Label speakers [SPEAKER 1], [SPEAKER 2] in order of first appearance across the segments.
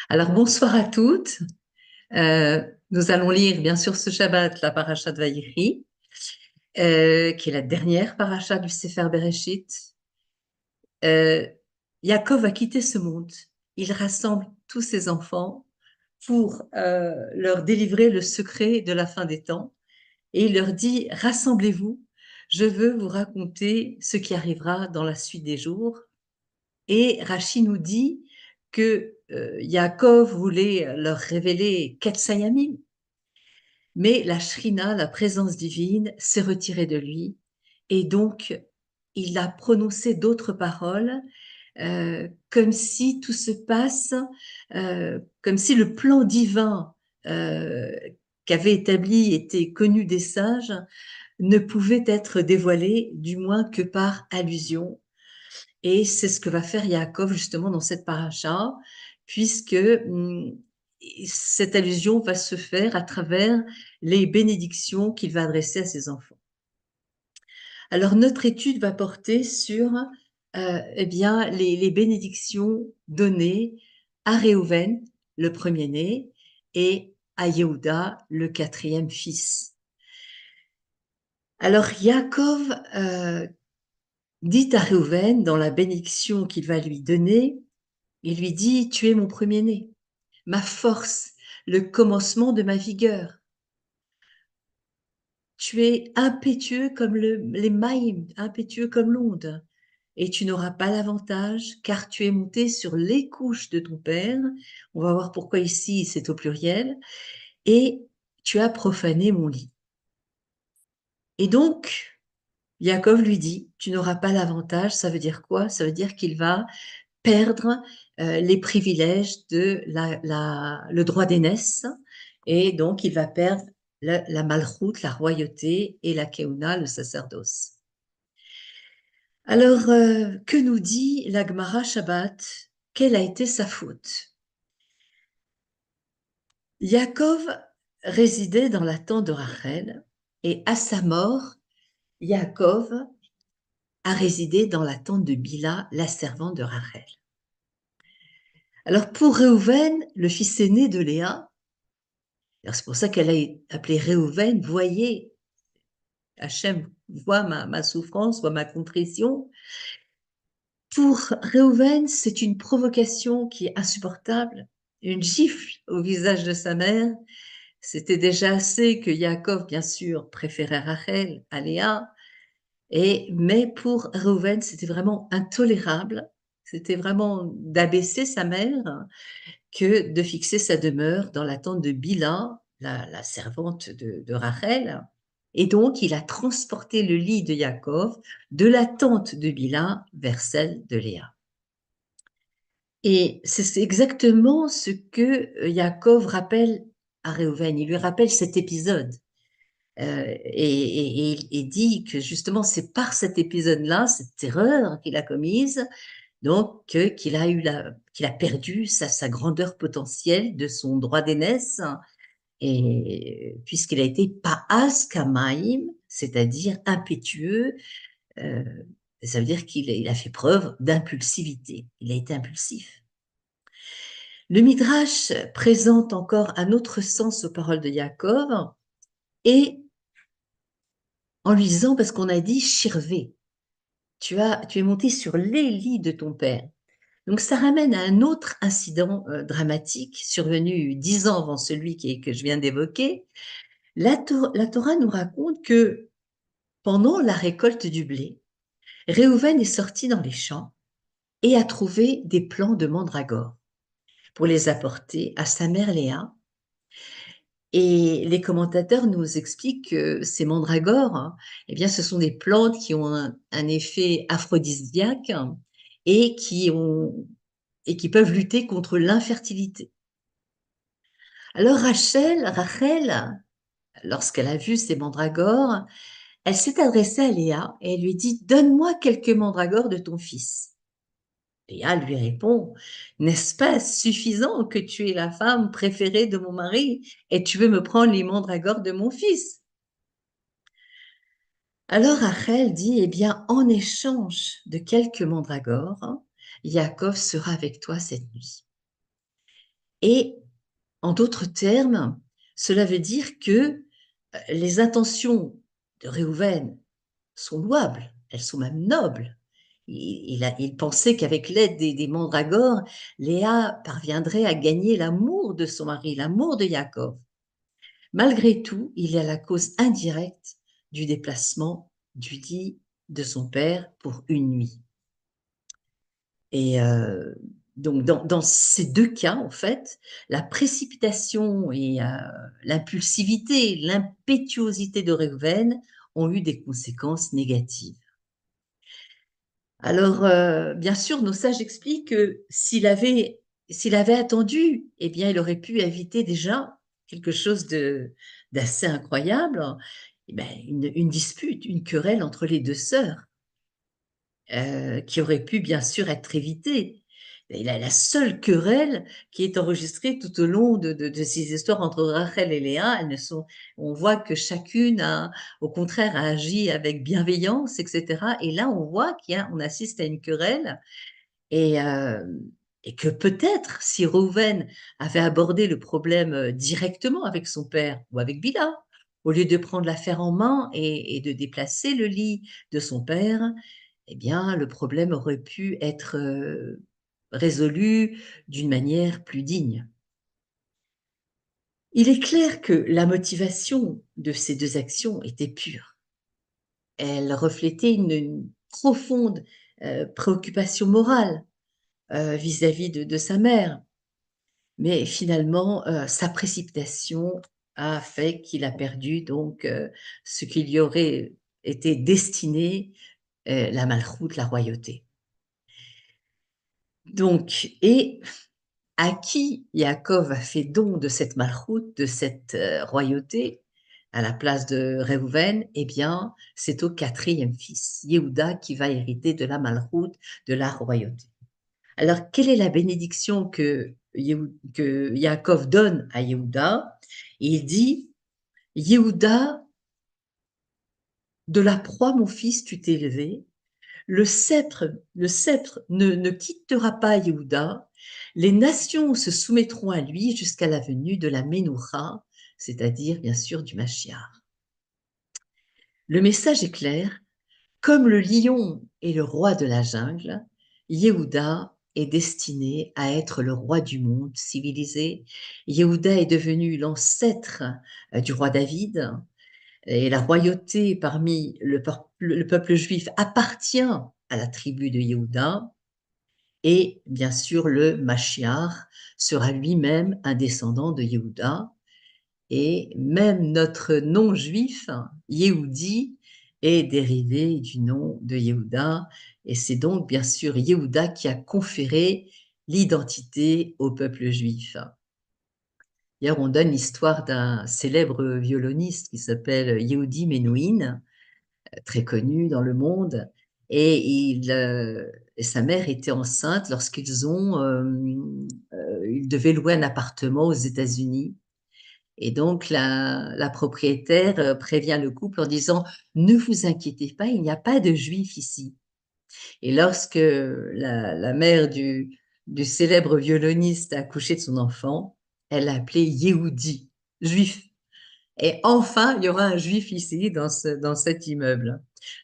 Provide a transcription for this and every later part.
[SPEAKER 1] Alors, bonsoir à toutes. Nous allons lire, bien sûr, ce Shabbat, la paracha de Vaïri, qui est la dernière paracha du Sefer Bereshit. Euh, Yaakov a quitté ce monde. Il rassemble tous ses enfants pour leur délivrer le secret de la fin des temps. Et il leur dit, rassemblez-vous, je veux vous raconter ce qui arrivera dans la suite des jours. Et Rachi nous dit que Yaakov voulait leur révéler Ketsayamim, mais la Shrina, la présence divine, s'est retirée de lui, et donc il a prononcé d'autres paroles, comme si tout se passe, comme si le plan divin euh, qu'avait établi, était connu des sages, ne pouvait être dévoilé, du moins que par allusion. Et c'est ce que va faire Yaakov justement dans cette paracha, puisque cette allusion va se faire à travers les bénédictions qu'il va adresser à ses enfants. Alors notre étude va porter sur eh bien, les bénédictions données à Réhouven, le premier-né, et à Yehuda, le quatrième fils. Alors Yaakov dit à Réhouven, dans la bénédiction qu'il va lui donner, il lui dit, tu es mon premier-né, ma force, le commencement de ma vigueur. Tu es impétueux comme les maïms, impétueux comme l'onde. Et tu n'auras pas l'avantage, car tu es monté sur les couches de ton père. On va voir pourquoi ici c'est au pluriel. Et tu as profané mon lit. Et donc, Yaakov lui dit, tu n'auras pas l'avantage. Ça veut dire quoi? Ça veut dire qu'il va perdre les privilèges de le droit d'aînesse, et donc il va perdre la malchoute, la royauté, et la keuna, le sacerdoce. Alors, que nous dit la Gemara Shabbat? Quelle a été sa faute? Yaakov résidait dans la tente de Rachel, et à sa mort, Yaakov a résidé dans la tente de Bila, la servante de Rachel. Alors pour Réhouven, le fils aîné de Léa, c'est pour ça qu'elle a appelé Réhouven, voyez, Hachem voit ma souffrance, voit ma contrition. Pour Réhouven, c'est une provocation qui est insupportable, une gifle au visage de sa mère. C'était déjà assez que Yaakov, bien sûr, préférait Rachel à Léa, mais pour Réhouven, c'était vraiment intolérable. C'était vraiment d'abaisser sa mère que de fixer sa demeure dans la tente de Bila, la servante de Rachel. Et donc, il a transporté le lit de Yaakov de la tente de Bila vers celle de Léa. Et c'est exactement ce que Yaakov rappelle à Réhouven. Il lui rappelle cet épisode. Et dit que justement, c'est par cet épisode-là, cette erreur qu'il a commise, donc qu'il a perdu sa grandeur potentielle de son droit d'aînesse, et puisqu'il a été pa'as kamaim, c'est-à-dire impétueux, euh, ça veut dire qu'il a fait preuve d'impulsivité, il a été impulsif. Le Midrash présente encore un autre sens aux paroles de Yaakov, et en lui disant, parce qu'on a dit Shirvé, tu es monté sur les lits de ton père. Donc ça ramène à un autre incident dramatique survenu 10 ans avant celui que je viens d'évoquer. La Torah nous raconte que pendant la récolte du blé, Réhouven est sorti dans les champs et a trouvé des plants de mandragore pour les apporter à sa mère Léa. Et les commentateurs nous expliquent que ces mandragores, eh bien, ce sont des plantes qui ont un effet aphrodisiaque, et et qui peuvent lutter contre l'infertilité. Alors Rachel, lorsqu'elle a vu ces mandragores, elle s'est adressée à Léa et elle lui dit, donne-moi quelques mandragores de ton fils. Léa lui répond, n'est-ce pas suffisant que tu es la femme préférée de mon mari et tu veux me prendre les mandragores de mon fils? Alors Rachel dit, eh bien, en échange de quelques mandragores, Yaakov sera avec toi cette nuit. Et en d'autres termes, cela veut dire que les intentions de Réhouven sont louables, elles sont même nobles. Il pensait qu'avec l'aide des mandragores, Léa parviendrait à gagner l'amour de son mari, l'amour de Yaakov. Malgré tout, il est à la cause indirecte du déplacement du lit de son père pour une nuit. Et donc, dans ces deux cas, en fait, la précipitation et l'impulsivité, l'impétuosité de Réhouven ont eu des conséquences négatives. Alors, bien sûr, nos sages expliquent que s'il avait attendu, eh bien, il aurait pu éviter déjà quelque chose d'assez incroyable, eh ben, une dispute, une querelle entre les deux sœurs, qui aurait pu bien sûr être évitée. Et la seule querelle qui est enregistrée tout au long de ces histoires entre Rachel et Léa, on voit que chacune a, au contraire, a agi avec bienveillance, etc. Et là, on voit on assiste à une querelle et, euh, et que peut-être si Reuven avait abordé le problème directement avec son père ou avec Bila, au lieu de prendre l'affaire en main et de déplacer le lit de son père, eh bien, le problème aurait pu être résolu d'une manière plus digne. Il est clair que la motivation de ces deux actions était pure. Elle reflétait une profonde préoccupation morale vis-à-vis de sa mère. Mais finalement, sa précipitation a fait qu'il a perdu donc ce qui lui aurait été destiné, la malchoute, la royauté. Donc, et à qui Yaakov a fait don de cette malchoute, de cette royauté, à la place de Réhouven? Eh bien, c'est au quatrième fils, Yehuda, qui va hériter de la malchoute, de la royauté. Alors, quelle est la bénédiction que Yaakov donne à Yehuda? Il dit, Yehuda, de la proie, mon fils, tu t'es élevé, le sceptre ne quittera pas Yehuda, les nations se soumettront à lui jusqu'à la venue de la Ménoura, c'est-à-dire bien sûr du Mashiach. Le message est clair, comme le lion est le roi de la jungle, Yehuda est destiné à être le roi du monde civilisé. Yehuda est devenu l'ancêtre du roi David, et la royauté parmi le peuple juif appartient à la tribu de Yehuda. Et bien sûr, le Mashiach sera lui-même un descendant de Yehuda. Et même notre nom juif, Yehudi, est dérivé du nom de Yehuda. Et c'est donc bien sûr Yehuda qui a conféré l'identité au peuple juif. D'ailleurs, on donne l'histoire d'un célèbre violoniste qui s'appelle Yehudi Menuhin, très connu dans le monde. Et sa mère était enceinte ils devaient louer un appartement aux États-Unis. Et donc, la propriétaire prévient le couple en disant, ne vous inquiétez pas, il n'y a pas de juifs ici. Et lorsque la mère du célèbre violoniste a accouché de son enfant, elle l'a appelé Yehudi, juif. Et enfin, il y aura un juif ici dans cet immeuble.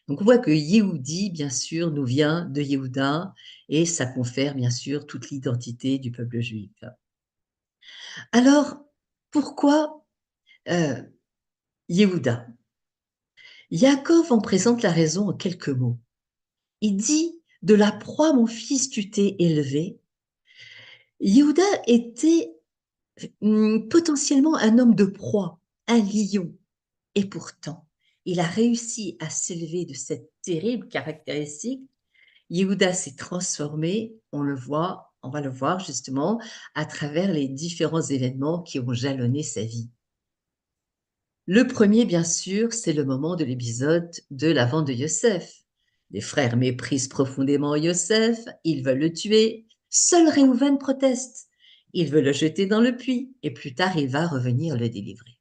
[SPEAKER 1] Donc, on voit que Yehudi, bien sûr, nous vient de Yehuda et ça confère, bien sûr, toute l'identité du peuple juif. Alors, pourquoi euh, Yehuda? Yaakov en présente la raison en quelques mots. Il dit, de la proie, mon fils, tu t'es élevé. Yehuda était potentiellement un homme de proie, un lion. Et pourtant, il a réussi à s'élever de cette terrible caractéristique. Yehuda s'est transformé, on va le voir justement à travers les différents événements qui ont jalonné sa vie. Le premier, bien sûr, c'est le moment de l'épisode de la vente de Yosef. Les frères méprisent profondément Yosef, ils veulent le tuer. Seul Réhouven proteste. Il veut le jeter dans le puits et plus tard il va revenir le délivrer.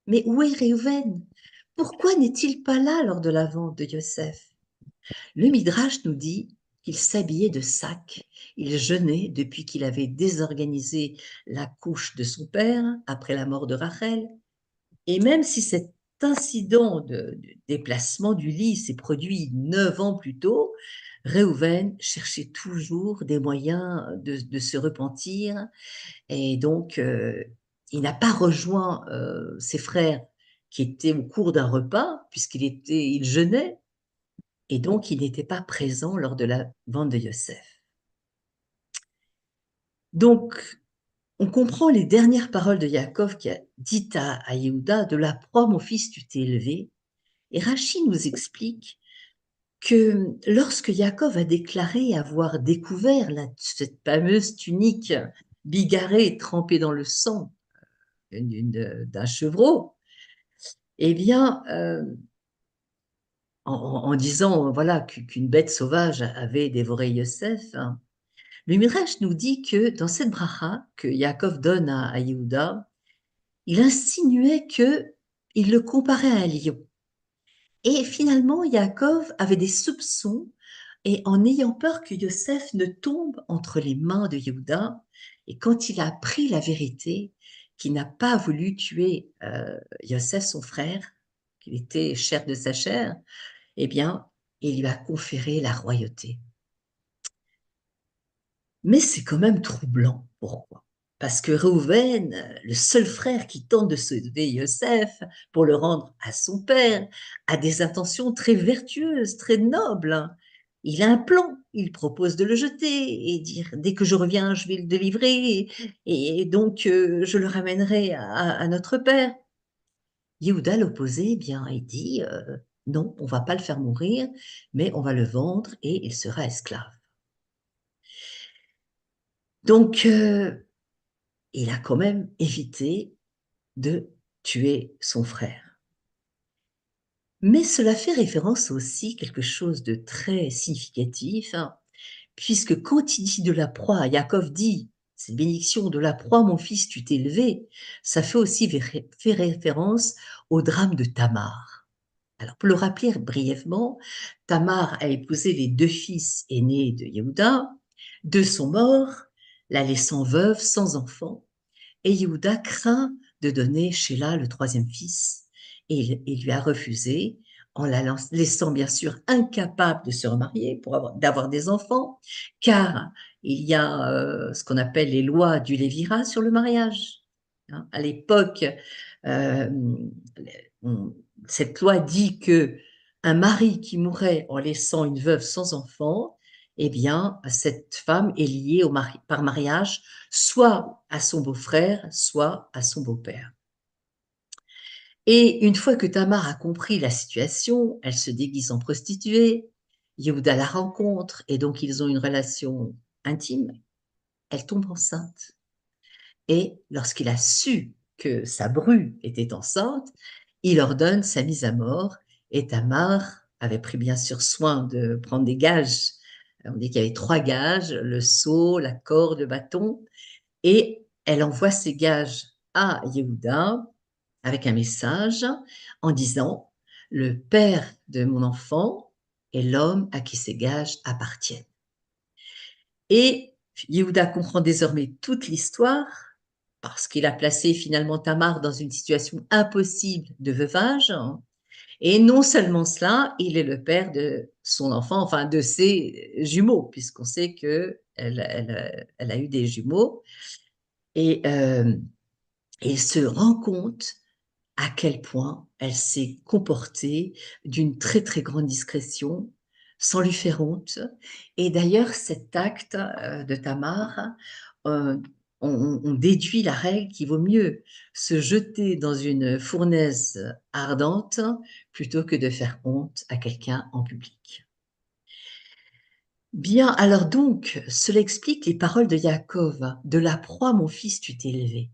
[SPEAKER 1] Mais où est Réhouven? Pourquoi n'est-il pas là lors de la vente de Yosef? Le Midrash nous dit qu'il s'habillait de sac. Il jeûnait depuis qu'il avait désorganisé la couche de son père après la mort de Rachel. Et même si cet incident de déplacement du lit s'est produit 9 ans plus tôt, Réhouven cherchait toujours des moyens de se repentir. Et donc, il n'a pas rejoint ses frères qui étaient au cours d'un repas, il jeûnait, et donc il n'était pas présent lors de la vente de Yosef. Donc, on comprend les dernières paroles de Yaakov qui a dit à Yehuda: de la proie, mon fils, tu t'es élevé. Et Rachid nous explique que lorsque Yaakov a déclaré avoir découvert cette fameuse tunique bigarrée et trempée dans le sang d'un chevreau, eh bien, en disant voilà qu'une bête sauvage avait dévoré Yosef, hein, le Midrash nous dit que dans cette bracha que Yaakov donne à Yehuda, il insinuait que il le comparait à un lion. Et finalement, Yaakov avait des soupçons, et en ayant peur que Yosef ne tombe entre les mains de Yehuda, et quand il a appris la vérité, qu'il n'a pas voulu tuer Yosef, son frère, qu'il était chair de sa chair, eh bien, il lui a conféré la royauté. Mais c'est quand même troublant. Pourquoi? Parce que Réhouven, le seul frère qui tente de sauver Yosef pour le rendre à son père, a des intentions très vertueuses, très nobles. Il a un plan. Il propose de le jeter et dire: dès que je reviens, je vais le délivrer et donc je le ramènerai à notre père. Yehuda, l'opposé, eh bien, il dit non, on va pas le faire mourir, mais on va le vendre et il sera esclave. Donc, il a quand même évité de tuer son frère. Mais cela fait référence aussi à quelque chose de très significatif, hein, puisque quand il dit de la proie, Yaakov dit, cette bénédiction de la proie, mon fils, tu t'es élevé, ça fait aussi fait référence au drame de Tamar. Alors, pour le rappeler brièvement, Tamar a épousé les 2 fils aînés de Yehuda. 2 sont morts, la laissant veuve sans enfant. Et Yehuda craint de donner Sheila le 3e fils, et il lui a refusé, en la laissant bien sûr incapable de se remarier d'avoir des enfants, car il y a ce qu'on appelle les lois du Lévirat sur le mariage. Hein. À l'époque, euh, cette loi dit que un mari qui mourrait en laissant une veuve sans enfant, eh bien, cette femme est liée par mariage soit à son beau-frère, soit à son beau-père. Et une fois que Tamar a compris la situation, elle se déguise en prostituée, Yehuda la rencontre et donc ils ont une relation intime, elle tombe enceinte. Et lorsqu'il a su que sa bru était enceinte, il ordonne sa mise à mort et Tamar avait pris bien sûr soin de prendre des gages. On dit qu'il y avait 3 gages, le seau, la corde, le bâton, et elle envoie ces gages à Yehuda avec un message en disant: le père de mon enfant est l'homme à qui ces gages appartiennent. Et Yehuda comprend désormais toute l'histoire parce qu'il a placé finalement Tamar dans une situation impossible de veuvage. Et non seulement cela, il est le père de son enfant, enfin de ses jumeaux, puisqu'on sait qu'elle a eu des jumeaux. Et il se rend compte à quel point elle s'est comportée d'une très très grande discrétion, sans lui faire honte. Et d'ailleurs, cet acte de Tamar, euh, on déduit la règle qu'il vaut mieux se jeter dans une fournaise ardente plutôt que de faire honte à quelqu'un en public. Bien, alors donc, cela explique les paroles de Yaakov: de la proie, mon fils, tu t'es élevé.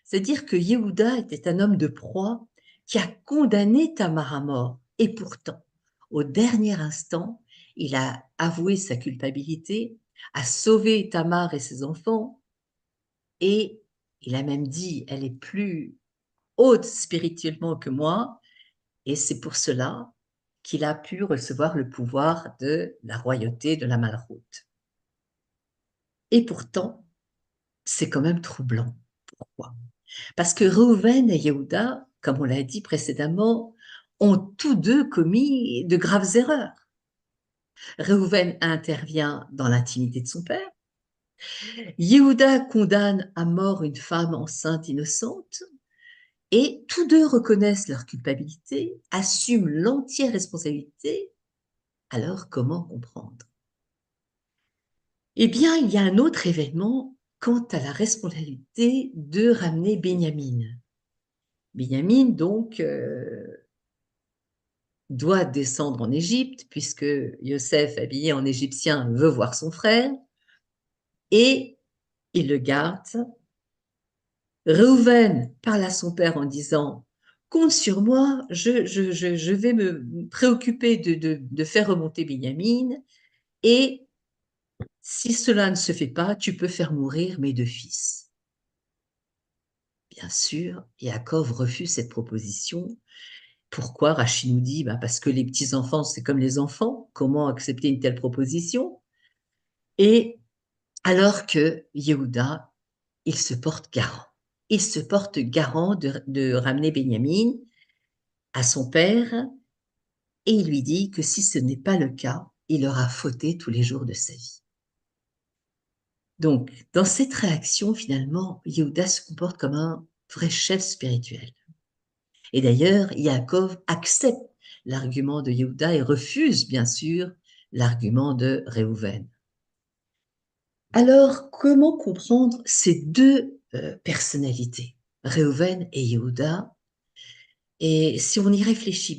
[SPEAKER 1] C'est-à-dire que Yehuda était un homme de proie qui a condamné Tamar à mort. Et pourtant, au dernier instant, il a avoué sa culpabilité, a sauvé Tamar et ses enfants, et il a même dit: elle est plus haute spirituellement que moi, et c'est pour cela qu'il a pu recevoir le pouvoir de la royauté de la Malroute. Et pourtant, c'est quand même troublant. Pourquoi? Parce que Reuven et Yehuda, comme on l'a dit précédemment, ont tous deux commis de graves erreurs. Reuven intervient dans l'intimité de son père. Yehuda condamne à mort une femme enceinte innocente. Et tous deux reconnaissent leur culpabilité, assument l'entière responsabilité. Alors, comment comprendre? Eh bien, il y a un autre événement quant à la responsabilité de ramener Benjamin. Benjamin, donc, doit descendre en Égypte, puisque Yosef, habillé en égyptien, veut voir son frère, et il le garde. Reuven parle à son père en disant: compte sur moi, je vais me préoccuper de faire remonter Benjamin, et si cela ne se fait pas, tu peux faire mourir mes deux fils. Bien sûr, Yaakov refuse cette proposition. Pourquoi? Rachid nous dit, parce que les petits-enfants, c'est comme les enfants. Comment accepter une telle proposition? Et alors que Yehuda, il se porte garant. Il se porte garant de ramener Benjamin à son père, et il lui dit que si ce n'est pas le cas, il aura fauté tous les jours de sa vie. Donc, dans cette réaction, finalement, Yehuda se comporte comme un vrai chef spirituel. Et d'ailleurs, Yaakov accepte l'argument de Yehuda et refuse, bien sûr, l'argument de Réhouven. Alors, comment comprendre ces deux personnalités, Réhouven et Yehuda? Et si on y réfléchit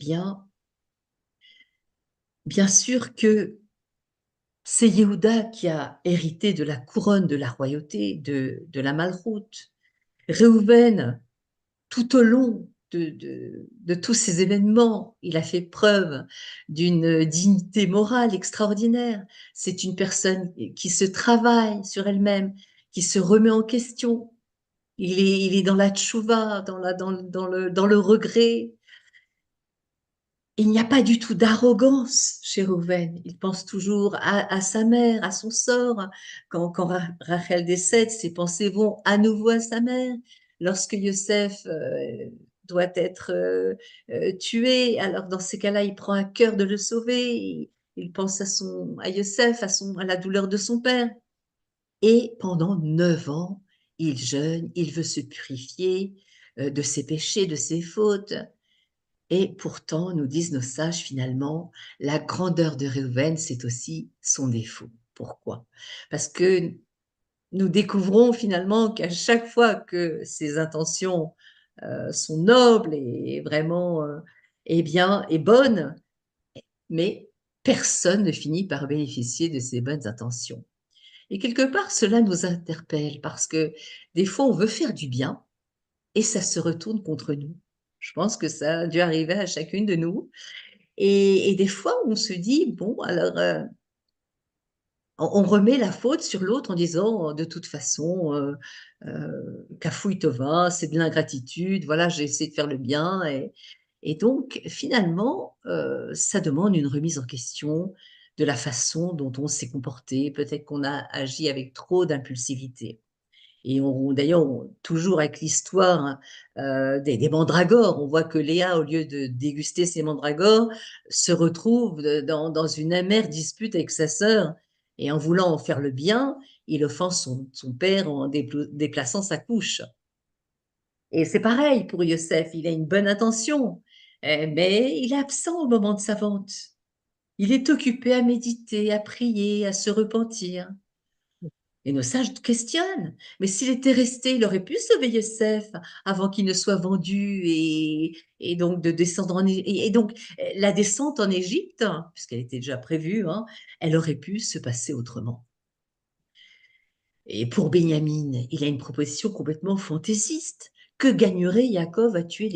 [SPEAKER 1] bien sûr que c'est Yehuda qui a hérité de la couronne de la royauté de la Malroute. Réhouven, tout au long de tous ces événements, il a fait preuve d'une dignité morale extraordinaire. C'est une personne qui se travaille sur elle-même, qui se remet en question. Il est dans la tchouva, dans le regret. Il n'y a pas du tout d'arrogance chez Rouven. Il pense toujours à sa mère, à son sort. Quand Rachel décède, ses pensées vont à nouveau à sa mère. Lorsque Yosef doit être tué, alors dans ces cas-là, il prend à cœur de le sauver. Il pense à Yosef, à la douleur de son père. Et pendant 9 ans, il jeûne, il veut se purifier de ses péchés, de ses fautes. Et pourtant, nous disent nos sages finalement, la grandeur de Réhouven, c'est aussi son défaut. Pourquoi? Parce que nous découvrons finalement qu'à chaque fois que ses intentions sont nobles et vraiment bien et bonnes, mais personne ne finit par bénéficier de ces bonnes intentions. Et quelque part, cela nous interpelle parce que des fois, on veut faire du bien et ça se retourne contre nous. Je pense que ça a dû arriver à chacune de nous. Et des fois, on se dit, bon, alors, on remet la faute sur l'autre en disant, de toute façon, Kafouille Tova, c'est de l'ingratitude, voilà, j'ai essayé de faire le bien. Et donc, finalement, ça demande une remise en question de la façon dont on s'est comporté. Peut-être qu'on a agi avec trop d'impulsivité. Et d'ailleurs, toujours avec l'histoire des mandragores, on voit que Léa, au lieu de déguster ses mandragores, se retrouve dans une amère dispute avec sa sœur. Et en voulant en faire le bien, il offense son père en déplaçant sa couche. Et c'est pareil pour Yosef, il a une bonne intention, mais il est absent au moment de sa vente. Il est occupé à méditer, à prier, à se repentir. Et nos sages questionnent. Mais s'il était resté, il aurait pu sauver Yosef avant qu'il ne soit vendu et donc de descendre en Égypte. Et donc, la descente en Égypte, puisqu'elle était déjà prévue, elle aurait pu se passer autrement. Et pour Benjamin, il a une proposition complètement fantaisiste. Que gagnerait Yaakov à tuer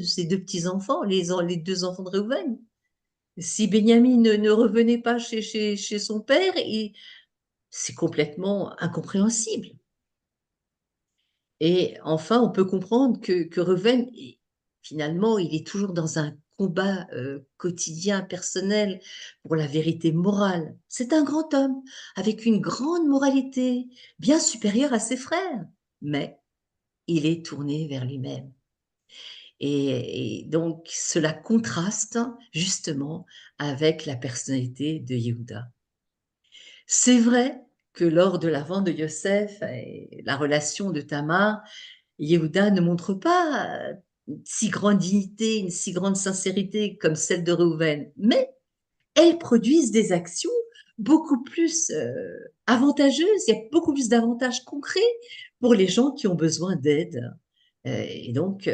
[SPEAKER 1] ses deux petits-enfants, les deux enfants de Réhouven? Si Benjamin ne revenait pas chez son père, c'est complètement incompréhensible. Et enfin, on peut comprendre que Reuven, finalement, il est toujours dans un combat quotidien, personnel, pour la vérité morale. C'est un grand homme, avec une grande moralité, bien supérieure à ses frères, mais il est tourné vers lui-même. Et donc cela contraste justement avec la personnalité de Yehuda. C'est vrai que lors de la vente de Yosef et la relation de Tamar, Yehuda ne montre pas une si grande dignité, une si grande sincérité comme celle de Reuven, mais elles produisent des actions beaucoup plus avantageuses, il y a beaucoup plus d'avantages concrets pour les gens qui ont besoin d'aide et donc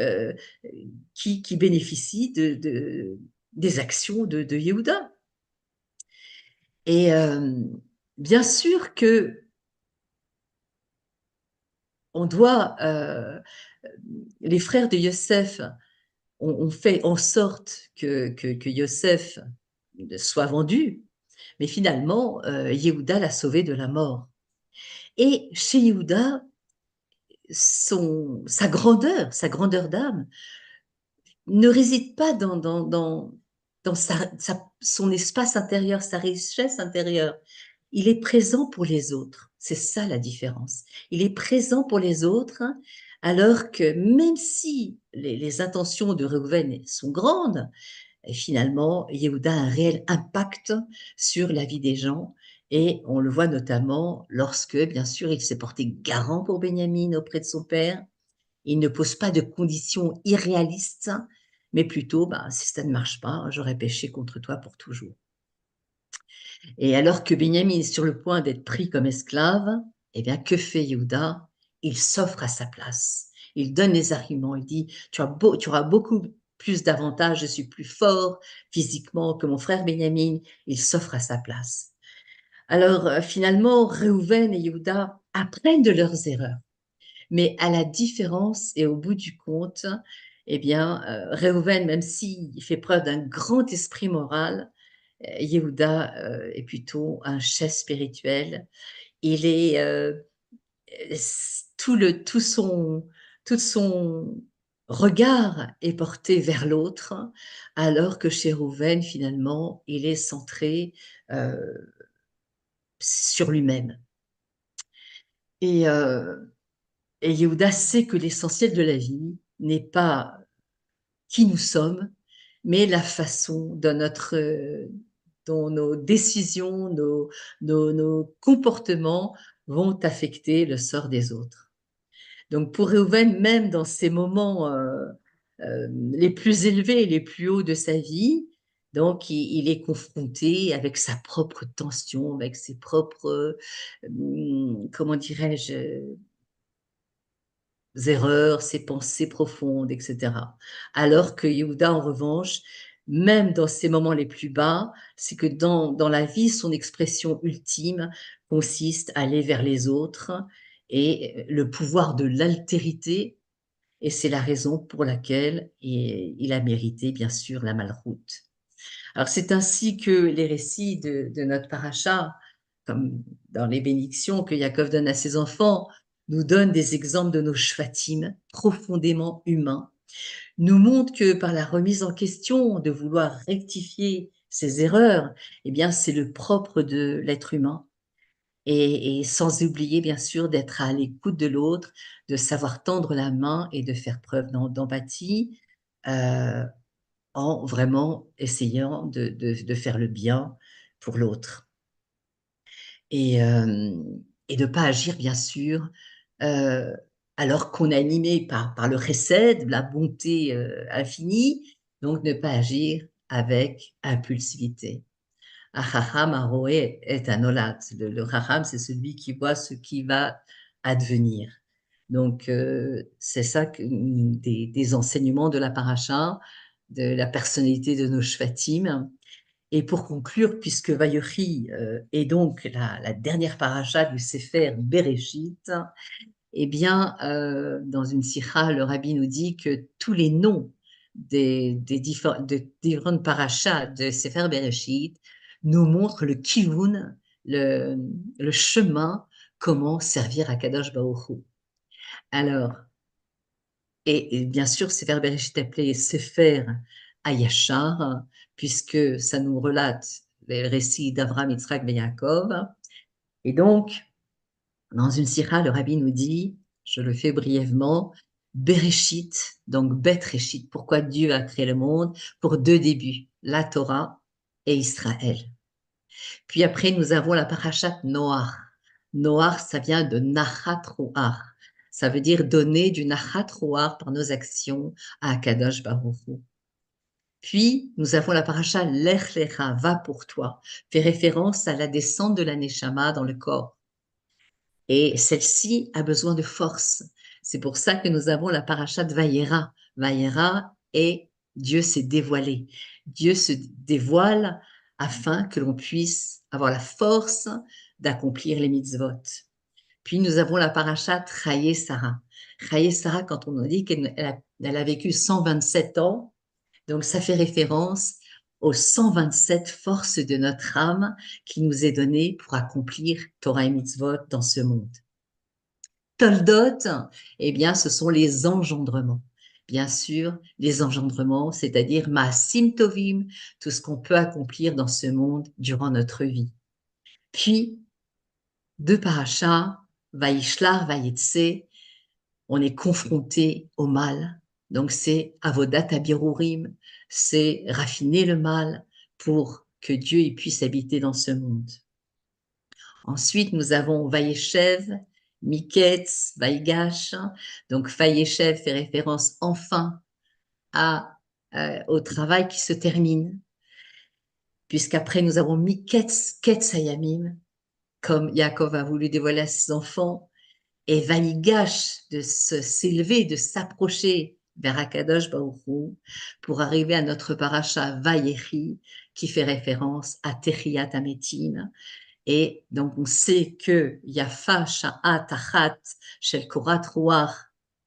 [SPEAKER 1] qui bénéficient des actions de Yehuda. Et bien sûr que on doit, les frères de Yosef ont fait en sorte que Yosef soit vendu, mais finalement, Yehuda l'a sauvé de la mort. Et chez Yehuda, sa grandeur d'âme, ne réside pas dans son espace intérieur, sa richesse intérieure. Il est présent pour les autres. C'est ça la différence. Il est présent pour les autres, alors que même si les intentions de Reuven sont grandes, et finalement, Yehuda a un réel impact sur la vie des gens. Et on le voit notamment lorsque, bien sûr, il s'est porté garant pour Benjamin auprès de son père. Il ne pose pas de conditions irréalistes, mais plutôt, bah, si ça ne marche pas, j'aurais péché contre toi pour toujours. Et alors que Benjamin est sur le point d'être pris comme esclave, eh bien, que fait Yehuda? Il s'offre à sa place. Il donne les arguments. Il dit, tu auras beaucoup plus d'avantages, je suis plus fort physiquement que mon frère Benjamin. Il s'offre à sa place. Alors, finalement, Reuven et Yehuda apprennent de leurs erreurs. Mais à la différence et au bout du compte, eh bien, Reuven, même s'il fait preuve d'un grand esprit moral, Yehuda est plutôt un chef spirituel. Il est tout son regard est porté vers l'autre, alors que chez Reuven, finalement, il est centré euh, sur lui-même. Et, euh, et Yehuda sait que l'essentiel de la vie n'est pas qui nous sommes, mais la façon dont nos décisions, nos comportements vont affecter le sort des autres. Donc pour Réhouven, même dans ces moments les plus élevés, les plus hauts de sa vie, donc il est confronté avec sa propre tension, avec ses propres, comment dirais-je, erreurs, ses pensées profondes, etc. Alors que Yehuda, en revanche, même dans ses moments les plus bas, c'est que dans la vie, son expression ultime consiste à aller vers les autres et le pouvoir de l'altérité, et c'est la raison pour laquelle il a mérité, bien sûr, la malroute. Alors c'est ainsi que les récits de notre paracha, comme dans les bénédictions que Yaakov donne à ses enfants, nous donnent des exemples de nos shvatim profondément humains, nous montrent que par la remise en question, de vouloir rectifier ses erreurs, eh bien c'est le propre de l'être humain. Et sans oublier bien sûr d'être à l'écoute de l'autre, de savoir tendre la main et de faire preuve d'empathie, euh, en vraiment essayant de faire le bien pour l'autre. Et, euh, et de ne pas agir, bien sûr, euh, alors qu'on est animé par le chesed, la bonté infinie, donc ne pas agir avec impulsivité. Achacham aroé est un olat. Le chacham, c'est celui qui voit ce qui va advenir. Donc, c'est ça des enseignements de la paracha, de la personnalité de nos shvatim. Et pour conclure, puisque Vayochi est donc la dernière paracha du Sefer Bereshit, eh bien, dans une sikha, le rabbi nous dit que tous les noms des différentes parachas de Sefer Bereshit nous montrent le kivun, le, le chemin, comment servir à Kadosh Baruch Hu. Alors, et bien sûr, Sefer Bereshit appelé Sefer à Yachar, puisque ça nous relate les récits d'Avraham, Yitzhak et Yaakov. Et donc, dans une sira, le rabbi nous dit, je le fais brièvement, Bereshit, donc Bet Réchit. Pourquoi Dieu a créé le monde? Pour deux débuts, la Torah et Israël. Puis après, nous avons la parashat Noach. Noach, ça vient de Nachat Roar. Ça veut dire donner du Nachat Roar par nos actions à Akadosh Baruch Hu. Puis, nous avons la paracha Lech Lecha, va pour toi, fait référence à la descente de la Neshama dans le corps. Et celle-ci a besoin de force. C'est pour ça que nous avons la paracha de Vayera. Vayera et Dieu s'est dévoilé. Dieu se dévoile afin que l'on puisse avoir la force d'accomplir les mitzvot. Puis nous avons la paracha Chaye Sarah. Chaye Sarah, quand on nous dit qu'elle a vécu 127 ans, donc ça fait référence aux 127 forces de notre âme qui nous est donnée pour accomplir Torah et mitzvot dans ce monde. Toldot, eh bien, ce sont les engendrements. Bien sûr, les engendrements, c'est-à-dire Maasim Tovim, tout ce qu'on peut accomplir dans ce monde durant notre vie. Puis, deux parachas, Vaishlar, Vayetse, on est confronté au mal. Donc, c'est Avodat Abirurim, c'est raffiner le mal pour que Dieu y puisse habiter dans ce monde. Ensuite, nous avons Vayeshev, Miketz, Vaigash. Donc, Vayeshev fait référence enfin au travail qui se termine, puisqu'après nous avons Miketz, Ketz Hayamim, comme Yaakov a voulu dévoiler à ses enfants, et Vaigash de s'élever, de s'approcher vers Akadosh Baruch Hu, pour arriver à notre paracha Vayechi, qui fait référence à Techiyat Ametim. Et donc, on sait que Yafa Sha'at Achat Shel Korat Ruach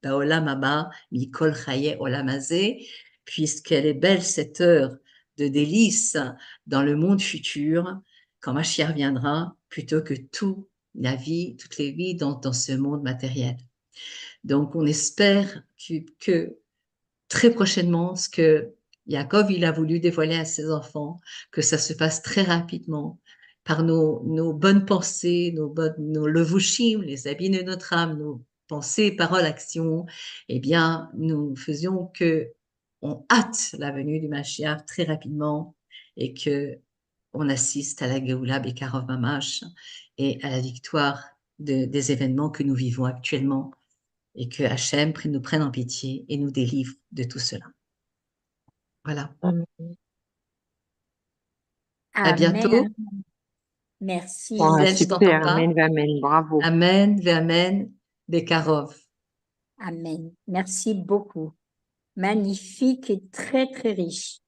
[SPEAKER 1] Baolam Haba Mikol Chaye Olam Hazeh, puisqu'elle est belle cette heure de délices dans le monde futur, quand Mashiach viendra, plutôt que toute la vie, toutes les vies dans ce monde matériel. Donc, on espère que très prochainement, ce que Yaakov il a voulu dévoiler à ses enfants, que ça se passe très rapidement par nos bonnes pensées, nos levushim, les habits de notre âme, nos pensées, paroles, actions, eh bien, nous faisions que on hâte la venue du Mashiach très rapidement et que on assiste à la Géoula Bekarov Mamash et à la victoire des événements que nous vivons actuellement et que Hachem nous prenne en pitié et nous délivre de tout cela. Voilà.
[SPEAKER 2] Amen.
[SPEAKER 1] À
[SPEAKER 3] Amen,
[SPEAKER 1] bientôt.
[SPEAKER 3] amen. Merci.
[SPEAKER 2] Ah,
[SPEAKER 1] Gisèle, je t'entends
[SPEAKER 2] super,
[SPEAKER 1] pas.
[SPEAKER 2] amen, amen, bravo.
[SPEAKER 1] Amen, Amen, Bekarov.
[SPEAKER 3] Amen. Merci beaucoup. Magnifique et très, très riche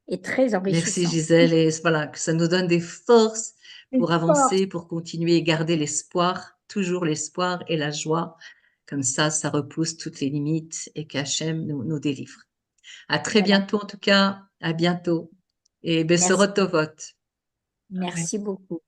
[SPEAKER 3] et très
[SPEAKER 1] Merci
[SPEAKER 3] enrichissant.
[SPEAKER 1] Gisèle et voilà, que ça nous donne des forces
[SPEAKER 3] Une
[SPEAKER 1] pour
[SPEAKER 3] force.
[SPEAKER 1] avancer, pour continuer et garder l'espoir, toujours l'espoir et la joie. Comme ça repousse toutes les limites et qu'Hachem nous délivre. À très
[SPEAKER 3] Voilà.
[SPEAKER 1] bientôt en tout cas, à bientôt et
[SPEAKER 3] Merci.
[SPEAKER 1] Bessorot Tovot.
[SPEAKER 2] Amen.
[SPEAKER 3] Merci beaucoup.